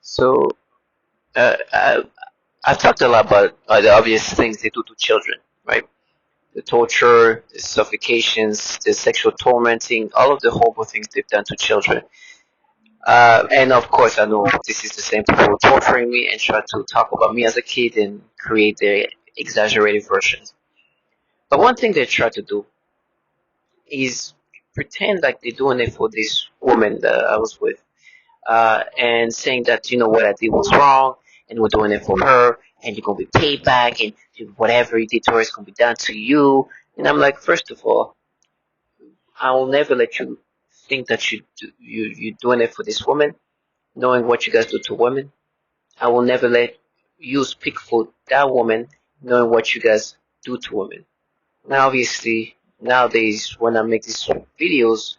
So I've talked a lot about the obvious things they do to children, right? The torture, the suffocations, the sexual tormenting, all of the horrible things they've done to children. And of course, I know this is the same people torturing me and try to talk about me as a kid and create their exaggerated versions. But one thing they try to do is pretend like they're doing it for this woman that I was with, and saying that what I did was wrong, and we're doing it for her, and you're gonna be paid back, and whatever you did to her is gonna be done to you. And I'm like, first of all, I will never let you think that you're doing it for this woman, knowing what you guys do to women. I will never let you speak for that woman, knowing what you guys do to women. Now, obviously, nowadays when I make these videos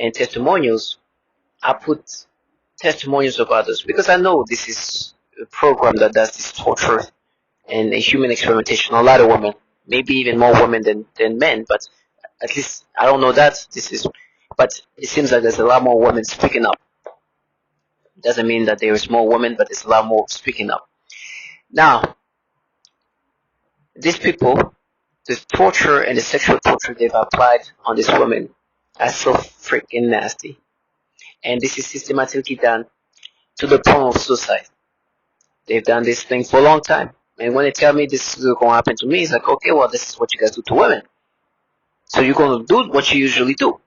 and testimonials, I put testimonials of others because I know this is a program that does this torture and a human experimentation on a lot of women, maybe even more women than men, but at least I don't know that this is, but it seems like there's a lot more women speaking up. Doesn't mean that there is more women, but there's a lot more speaking up. Now, these people, the torture and the sexual torture they've applied on this woman are so freaking nasty. And this is systematically done to the point of suicide. They've done this thing for a long time. And when they tell me this is going to happen to me, it's like, okay, well, this is what you guys do to women. So you're going to do what you usually do.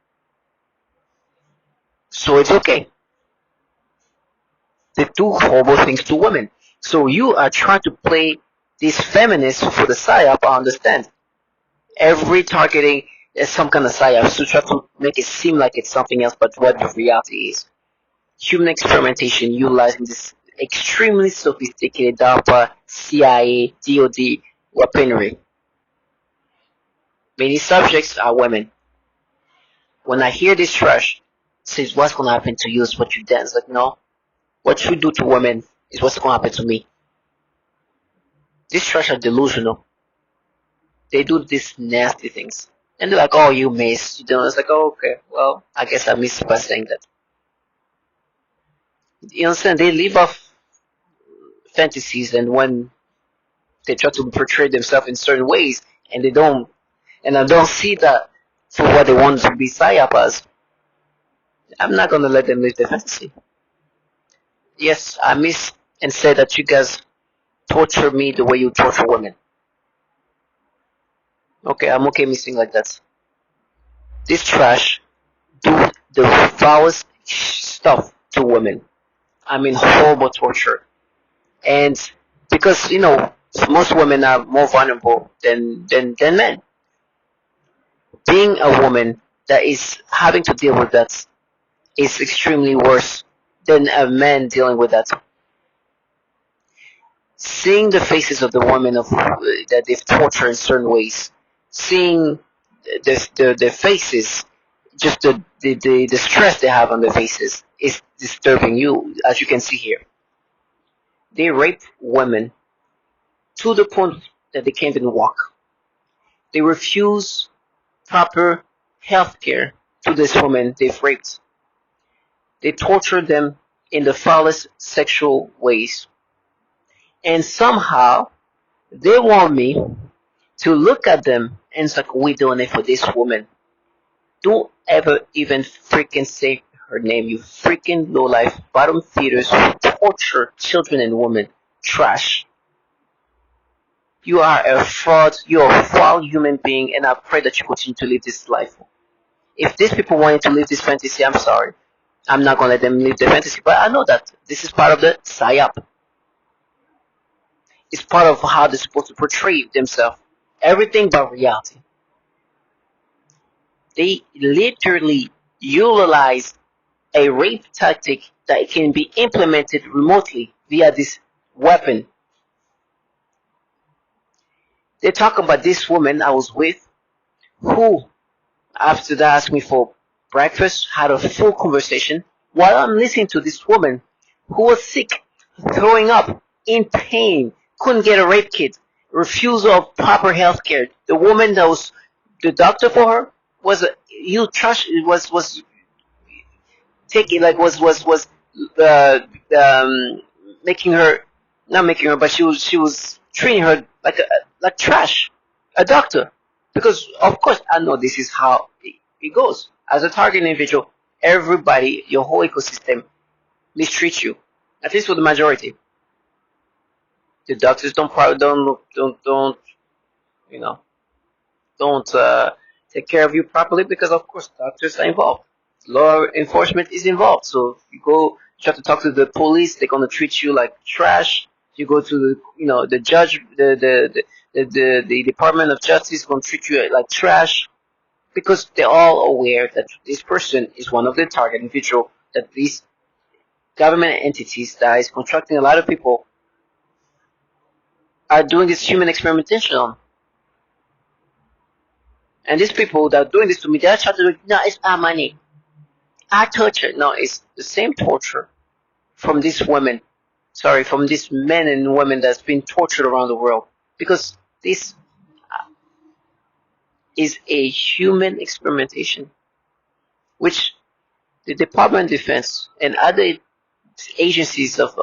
So it's okay. They do horrible things to women. So you are trying to play these feminists for the psyop, I understand. Every targeting is some kind of psyop to try to make it seem like it's something else, but what the reality is. Human experimentation utilizing this extremely sophisticated DARPA, CIA, DOD weaponry. Many subjects are women. When I hear this trash, it says what's going to happen to you is what you dance. Like, no, what you do to women is what's going to happen to me. These trash are delusional. They do these nasty things. And they're like, oh, you missed. It's like, oh, okay, well, I guess I missed by saying that. You understand? They live off fantasies, and when they try to portray themselves in certain ways, and I don't see that for what they want to be psyop as, I'm not gonna let them live their fantasy. Yes, I miss and said that you guys torture me the way you torture women. Okay, I'm okay missing like that. This trash do the foulest stuff to women. I mean, horrible torture. And because, most women are more vulnerable than men. Being a woman that is having to deal with that is extremely worse than a man dealing with that. Seeing the faces of the women that they've tortured in certain ways, seeing their faces, just the stress they have on their faces is disturbing you, as you can see here. They rape women to the point that they can't even walk. They refuse proper health care to this woman they've raped. They torture them in the foulest sexual ways. And somehow, they want me to look at them and it's like, we're doing it for this woman. Don't ever even freaking say her name, you freaking lowlife bottom feeders who torture children and women. Trash. You are a fraud, you're a foul human being, and I pray that you continue to live this life. If these people want you to live this fantasy, I'm sorry. I'm not going to let them live the fantasy, but I know that this is part of the psyop. It's part of how they're supposed to portray themselves. Everything but reality. They literally utilize a rape tactic that can be implemented remotely via this weapon. They talk about this woman I was with who, after that, asked me for breakfast, had a full conversation while I'm listening to this woman who was sick, throwing up, in pain, couldn't get a rape kit, refusal of proper health care. The woman that was the doctor for her was was taking, like, was making her, not making her, but she was treating her like trash, a doctor, because of course I know this is how it goes. As a target individual, everybody, your whole ecosystem mistreats you, at least for the majority. The doctors don't you know don't take care of you properly because of course doctors are involved. Law enforcement is involved. So you go try to talk to the police, they're gonna treat you like trash. You go to the judge, the Department of Justice gonna treat you like trash because they're all aware that this person is one of the target individual that these government entities that is contracting a lot of people are doing this human experimentation on. And these people that are doing this to me, they're trying to do, no, it's our money. I torture. No, it's the same torture from these women. Sorry, from these men and women that's been tortured around the world. Because this is a human experimentation, which the Department of Defense and other agencies of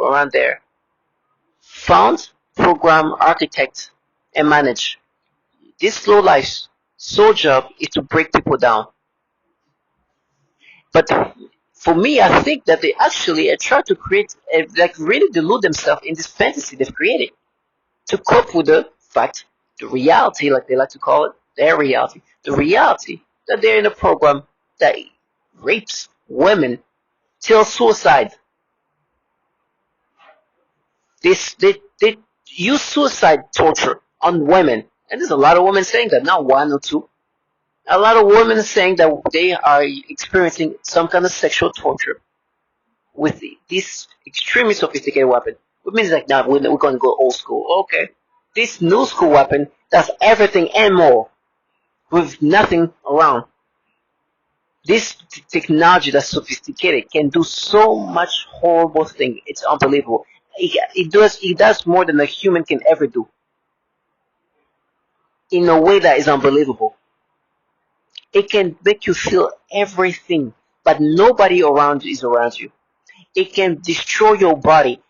around there found, program, architect, and manage. This low life's sole job is to break people down. But for me, I think that they actually try to create, like really delude themselves in this fantasy they've created to cope with the fact, the reality, like they like to call it, their reality, the reality that they're in a program that rapes women till suicide. They use suicide torture on women, and there's a lot of women saying that, not one or two. A lot of women saying that they are experiencing some kind of sexual torture with this extremely sophisticated weapon. It means like, now we're going to go old school. Okay. This new school weapon does everything and more with nothing around. This technology that's sophisticated can do so much horrible thing. It's unbelievable. It does more than a human can ever do in a way that is unbelievable. It can make you feel everything, but nobody around you is around you. It can destroy your body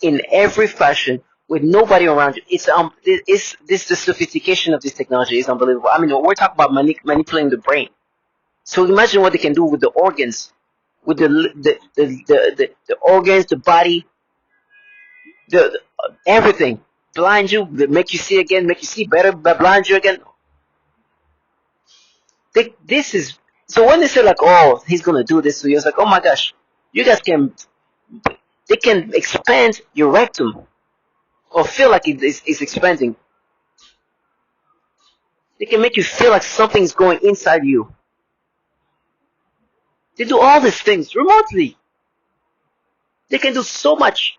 in every fashion with nobody around you. It's this the sophistication of this technology is unbelievable. I mean, we're talking about manipulating the brain. So imagine what they can do with the organs, with the organs, the body, everything. Blind you, make you see again, make you see better, but blind you again. This is so when they say like, oh, he's gonna do this to you, it's like, oh my gosh, you guys can, they can expand your rectum or feel like it's expanding. They can make you feel like something's going inside you. They do all these things remotely. They can do so much.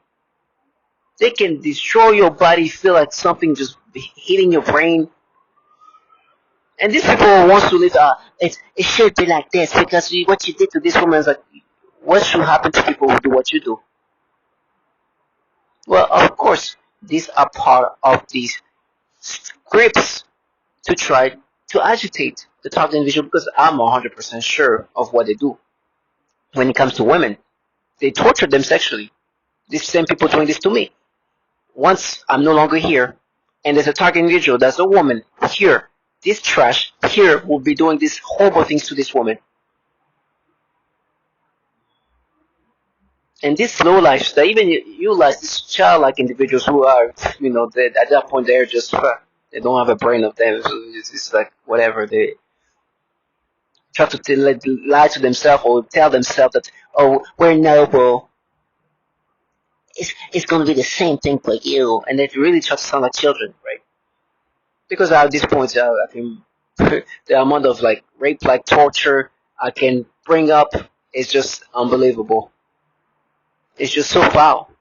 They can destroy your body, feel like something just hitting your brain. And these people want to live, it should be like this because what you did to this woman is like, what should happen to people who do what you do? Well, of course, these are part of these scripts to try to agitate the target individual because I'm 100% sure of what they do when it comes to women. They torture them sexually. These same people doing this to me. Once I'm no longer here, and there's a target individual that's a woman here, this trash here will be doing these horrible things to this woman. And these low lives that even you like these childlike individuals who are, at that point they're just they don't have a brain of them. So it's like whatever they try to lie to themselves or tell themselves that, oh, we're noble. It's going to be the same thing for you, and they really try to sound like children, right? Because at this point, I can the amount of like rape, like torture, I can bring up is just unbelievable. It's just so foul.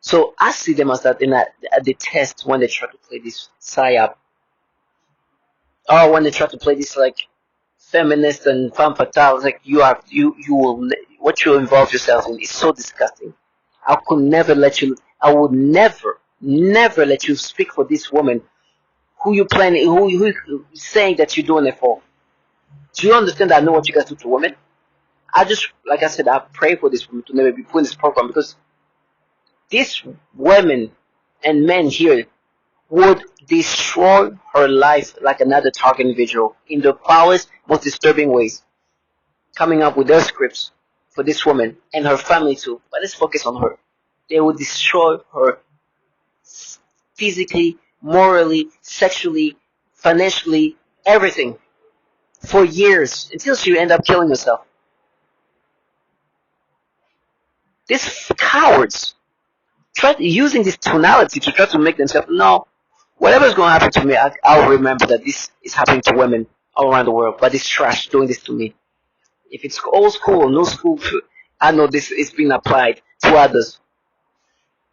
So I see them as that at the test when they try to play this psyop, or when they try to play this like feminist and femme fatale. It's like you will what you involve yourself in is so disgusting. I could never let you. I would never let you speak for this woman who you planning, who saying that you're doing it for. Do you understand that I know what you guys do to women? I just, like I said, I pray for this woman to never be put in this program because These women and men here would destroy her life like another target individual in the foulest, most disturbing ways, coming up with their scripts for this woman and her family too. But let's focus on her. They would destroy her physically, morally, sexually, financially, everything for years until she end up killing herself. These cowards try using this tonality to try to make themselves no. Whatever's going to happen to me, I'll remember that this is happening to women all around the world. But this trash doing this to me. If it's old school or new school, I know this is being applied to others.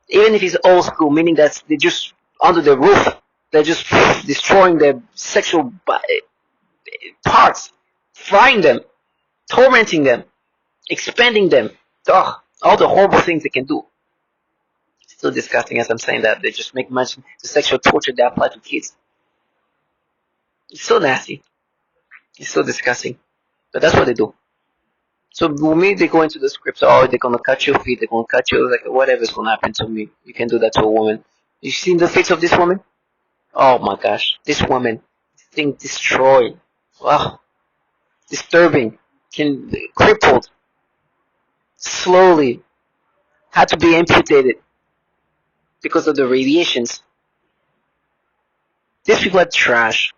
Even if it's old school, meaning that they're just under the roof, they're just destroying their sexual parts, frying them, tormenting them, expanding them. Ugh, all the horrible things they can do. It's still disgusting as I'm saying that. They just make mention the sexual torture they apply to kids. It's so nasty. It's so disgusting. But that's what they do. So for me, they go into the scripts, oh, they're gonna cut your feet, they're gonna cut you, like whatever's gonna happen to me. You can do that to a woman. You seen the face of this woman? Oh my gosh, this woman, thing destroyed. Wow, disturbing, crippled, slowly, had to be amputated because of the radiations. These people are trash.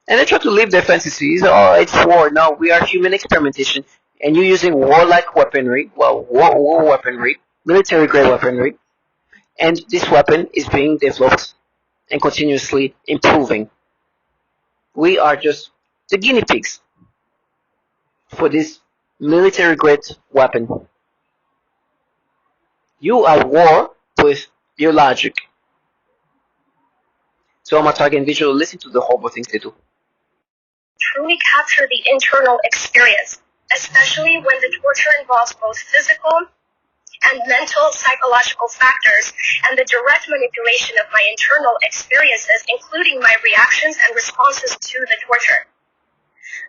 And they try to live their fantasies. Oh, it's war. No, we are human experimentation. And you're using warlike weaponry, well, war weaponry, military grade weaponry. And this weapon is being developed and continuously improving. We are just the guinea pigs for this military grade weapon. You are at war with your logic. So I'm a target individual. Listen to the horrible things they do. Truly capture the internal experience, especially when the torture involves both physical and mental psychological factors and the direct manipulation of my internal experiences, including my reactions and responses to the torture.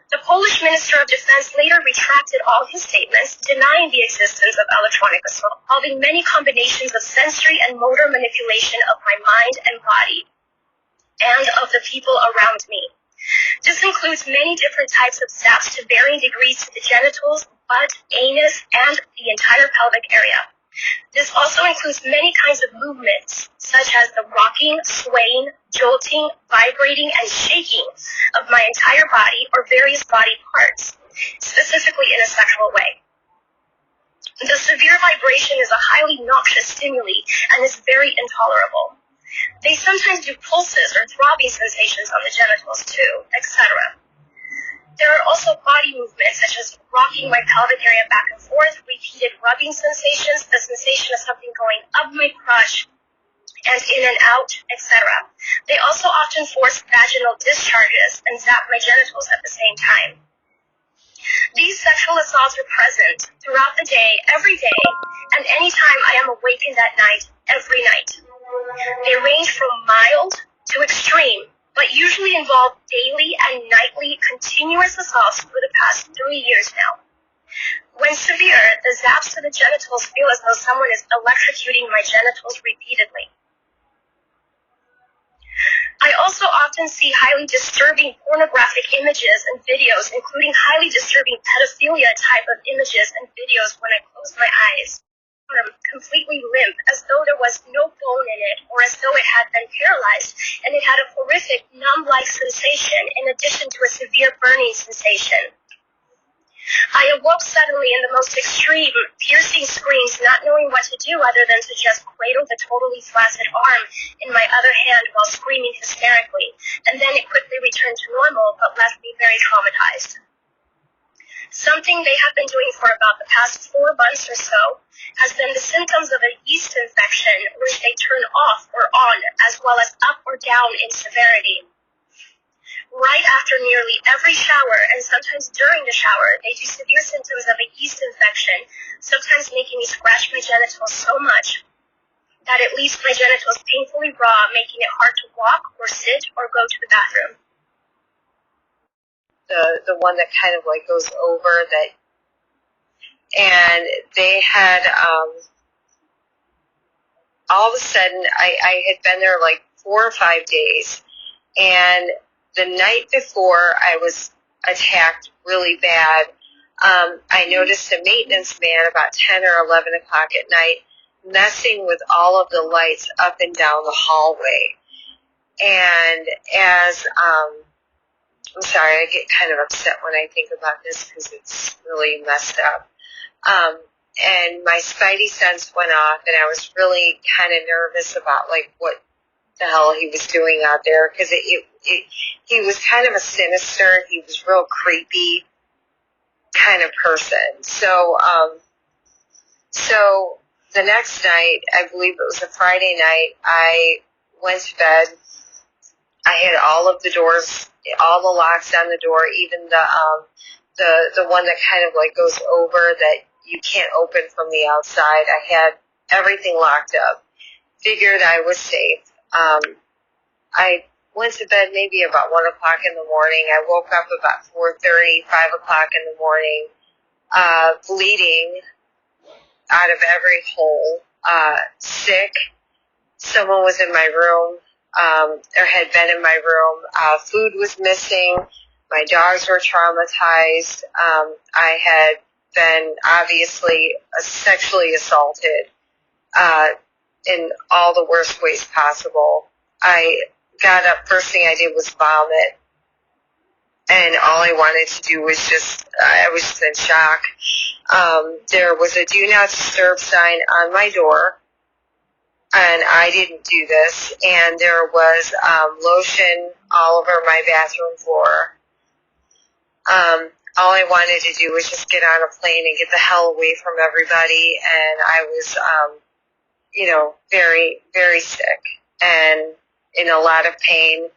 The Polish Minister of Defense later retracted all his statements, denying the existence of electronic assault, involving many combinations of sensory and motor manipulation of my mind and body, and of the people around me. This includes many different types of zaps to varying degrees to the genitals, butt, anus, and the entire pelvic area. This also includes many kinds of movements, such as the rocking, swaying, jolting, vibrating, and shaking of my entire body or various body parts, specifically in a sexual way. The severe vibration is a highly noxious stimuli and is very intolerable. They sometimes do pulses or throbbing sensations on the genitals too, etc. There are also body movements such as rocking my pelvic area back and forth, repeated rubbing sensations, the sensation of something going up my crotch and in and out, etc. They also often force vaginal discharges and zap my genitals at the same time. These sexual assaults are present throughout the day, every day, and anytime I am awakened at night, every night. They range from mild to extreme, but usually involve daily and nightly continuous assaults for the past 3 years now. When severe, the zaps to the genitals feel as though someone is electrocuting my genitals repeatedly. I also often see highly disturbing pornographic images and videos, including highly disturbing pedophilia type of images and videos when I close my eyes. Completely limp, as though there was no bone in it, or as though it had been paralyzed, and it had a horrific numb-like sensation in addition to a severe burning sensation. I awoke suddenly in the most extreme, piercing screams, not knowing what to do other than to just cradle the totally flaccid arm in my other hand while screaming hysterically, and then it quickly returned to normal but left me very traumatized. Something they have been doing for about the past 4 months or so has been the symptoms of a yeast infection, which they turn off or on, as well as up or down in severity. Right after nearly every shower, and sometimes during the shower, they do severe symptoms of a yeast infection, sometimes making me scratch my genitals so much that it leaves my genitals painfully raw, making it hard to walk or sit or go to the bathroom. The one that kind of like goes over that, and they had all of a sudden, I had been there like 4 or 5 days, and the night before I was attacked really bad, I noticed a maintenance man about 10 or 11 o'clock at night messing with all of the lights up and down the hallway. And as, I'm sorry, I get kind of upset when I think about this because it's really messed up. And my spidey sense went off, and I was really kind of nervous about like what the hell he was doing out there, because he was kind of a sinister, he was real creepy kind of person. So the next night, I believe it was a Friday night, I went to bed. I had all of the doors, all the locks on the door, even the one that kind of like goes over that you can't open from the outside. I had everything locked up. Figured I was safe. I went to bed maybe about 1 o'clock in the morning. I woke up about 4:30, 5 o'clock in the morning, bleeding out of every hole, sick. Someone was in my room, or had been in my room. Food was missing. My dogs were traumatized. I had been obviously sexually assaulted in all the worst ways possible. I got up, first thing I did was vomit, and all I wanted to do was I was just in shock. There was a do not disturb sign on my door, and I didn't do this, and there was lotion all over my bathroom floor. All I wanted to do was just get on a plane and get the hell away from everybody, and I was, very, very sick and in a lot of pain.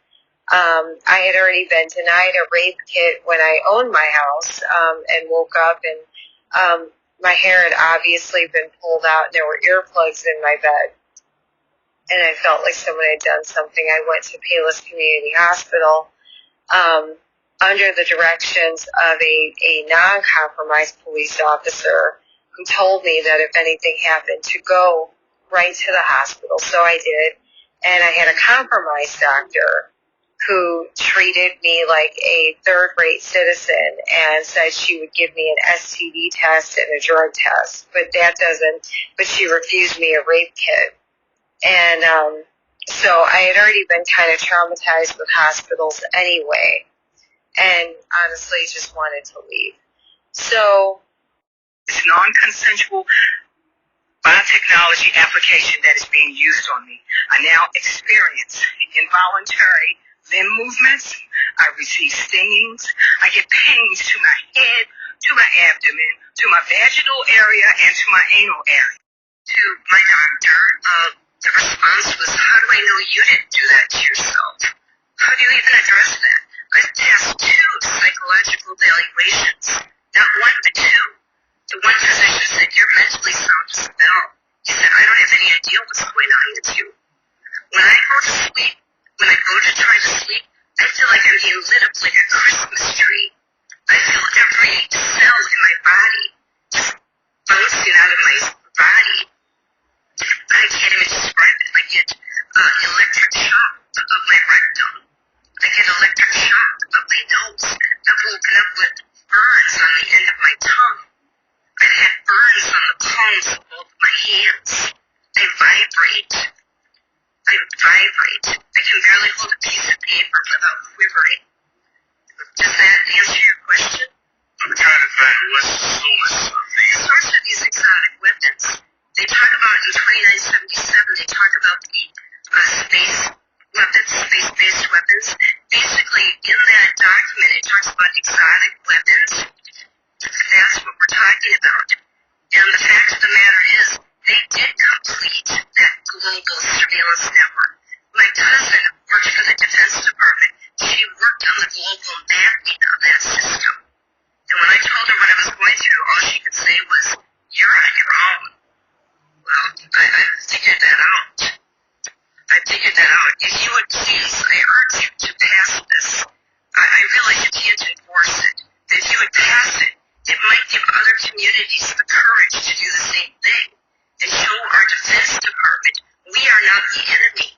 I had already been denied a rape kit when I owned my house, and woke up, and my hair had obviously been pulled out, and there were earplugs in my bed, and I felt like someone had done something. I went to Palos Community Hospital, under the directions of a non-compromised police officer who told me that if anything happened, to go right to the hospital. So I did, and I had a compromised doctor who treated me like a third-rate citizen and said she would give me an STD test and a drug test, but she refused me a rape kit. And so I had already been kind of traumatized with hospitals anyway, and honestly just wanted to leave. So this non-consensual biotechnology application that is being used on me, I now experience involuntary limb movements. I receive stingings. I get pains to my head, to my abdomen, to my vaginal area, and to my anal area. To my doctor, the response was, how do I know you didn't do that to yourself? How do you even address that? I passed 2 psychological evaluations, not one but 2. The one physician said, you're mentally sound as a bell. He said, I don't have any idea what's going on with you. When I go to sleep, when I go to try to sleep, I feel like I'm being lit up like a Christmas tree. I feel every cell in my body just bouncing out of my body. I can't even describe it. I get electric shock of my rectum. I get electric shock of my nose. I've woken up with burns on the end of my tongue. I've had burns on the palms of both my hands. I vibrate. I can barely hold a piece of paper without quivering. Does that answer your question? I'm trying to find what's the source of these. The source of these exotic weapons. They talk about in 2977, they talk about the space weapons, space-based weapons. Basically, in that document, it talks about exotic weapons. That's what we're talking about. And the fact of the matter is, they did complete that global surveillance network. My cousin worked for the Defense Department. She worked on the global mapping of that system. And when I told her what I was going through, all she could say was, you're on your own. Well, I figured that out. If you would please, I urge you to pass this. I realize you can't enforce it. But if you would pass it, it might give other communities the courage to do the same thing and show our Defense Department are not the enemy.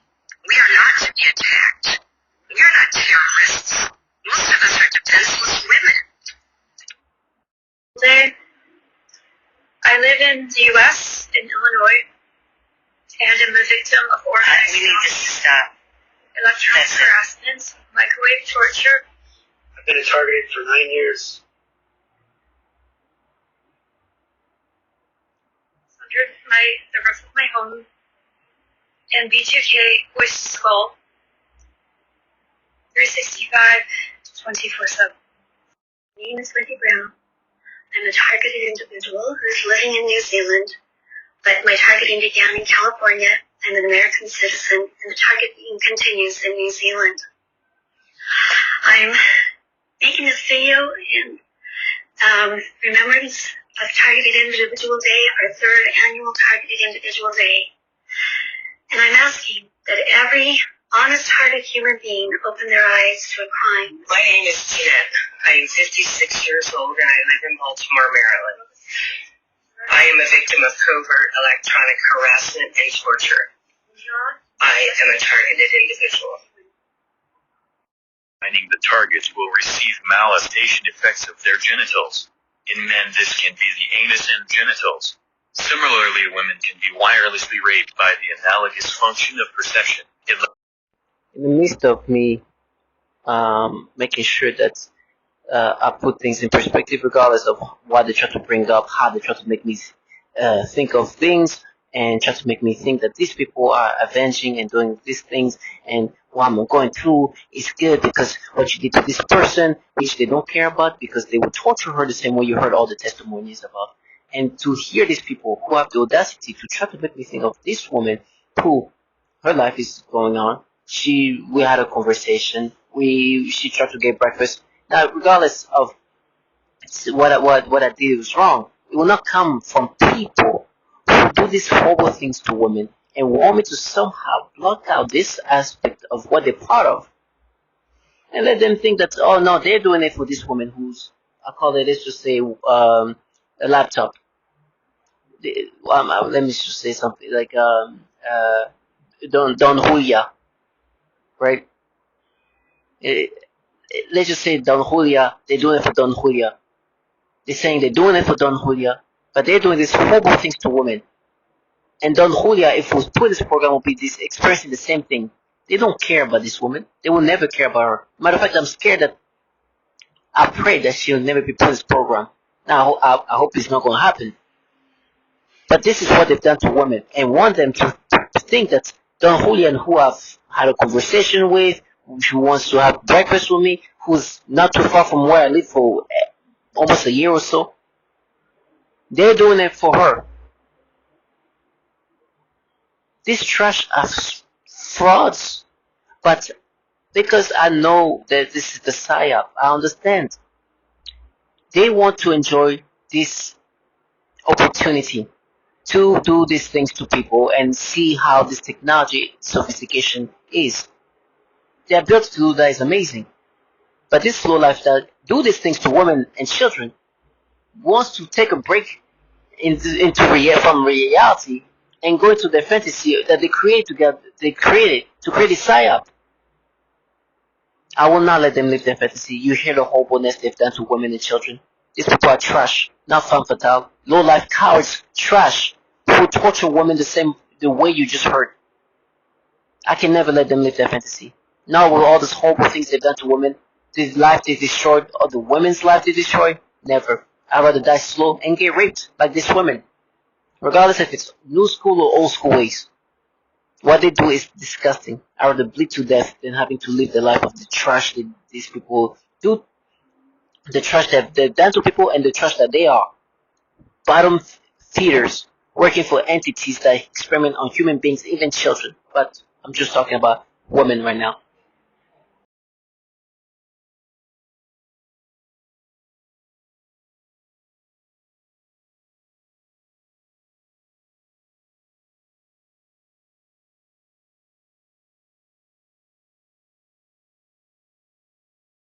We are not to be attacked. We are not terrorists. Most of us are defenseless women. Today, I live in the U.S., in Illinois, and am a victim of organized We need this to stop. electronic harassment, microwave torture. I've been targeted for 9 years. Under the roof of my home, and B2K voice to skull, 365 to 24/7. My name is Wendy Brown. I'm a targeted individual who is living in New Zealand, but my targeting began in California. I'm an American citizen, and the targeting continues in New Zealand. I'm making this video in remembrance of Targeted Individual Day, our third annual Targeted Individual Day. And I'm asking that every honest-hearted human being open their eyes to a crime. My name is Jeanette. I am 56 years old and I live in Baltimore, Maryland. I am a victim of covert electronic harassment and torture. I am a targeted individual. Finding the targets will receive molestation effects of their genitals. In men, this can be the anus and genitals. Similarly, women can be wirelessly raped by the analogous function of perception. In the midst of me making sure that I put things in perspective, regardless of what they try to bring up, how they try to make me think of things, and try to make me think that these people are avenging and doing these things, and what I'm going through is good because what you did to this person, which they don't care about, because they would torture her the same way you heard all the testimonies about. And to hear these people who have the audacity to try to make me think of this woman who her life is going on. We had a conversation. She tried to get breakfast. Now, regardless of what I did was wrong, it will not come from people who do these horrible things to women and want me to somehow block out this aspect of what they're part of, and let them think that, oh no, they're doing it for this woman who's, I call it, let's just say, a laptop. Let me just say something like Don Julia, right? Let's just say Don Julia, they're doing it for Don Julia. They're saying they're doing it for Don Julia, but they're doing these horrible things to women. And Don Julia, if we put this program, will be expressing the same thing. They don't care about this woman. They will never care about her. Matter of fact, I'm scared that I pray that she'll never be put in this program. Now, I hope it's not going to happen. But this is what they've done to women, and want them to think that Don Julian, who I've had a conversation with, who wants to have breakfast with me, who's not too far from where I live for almost a year or so, they're doing it for her. These trash are frauds, but because I know that this is the psyop, I understand. They want to enjoy this opportunity to do these things to people and see how this technology sophistication is. Their ability to do that is amazing. But this low life that do these things to women and children wants to take a break from reality and go into their fantasy that they created to create a psyop. I will not let them live their fantasy. You hear the horribleness they've done to women and children. These people are trash, not femme fatale, low life cowards, trash, who torture women the way you just heard. I can never let them live their fantasy. Now with all these horrible things they've done to women, the life they destroyed, or the women's life they destroyed, never. I'd rather die slow and get raped like these women. Regardless if it's new school or old school ways. What they do is disgusting. I'd rather bleed to death than having to live the life of the trash that these people do. The trash that they've done to people and the trash that they are. Bottom feeders working for entities that experiment on human beings, even children. But I'm just talking about women right now.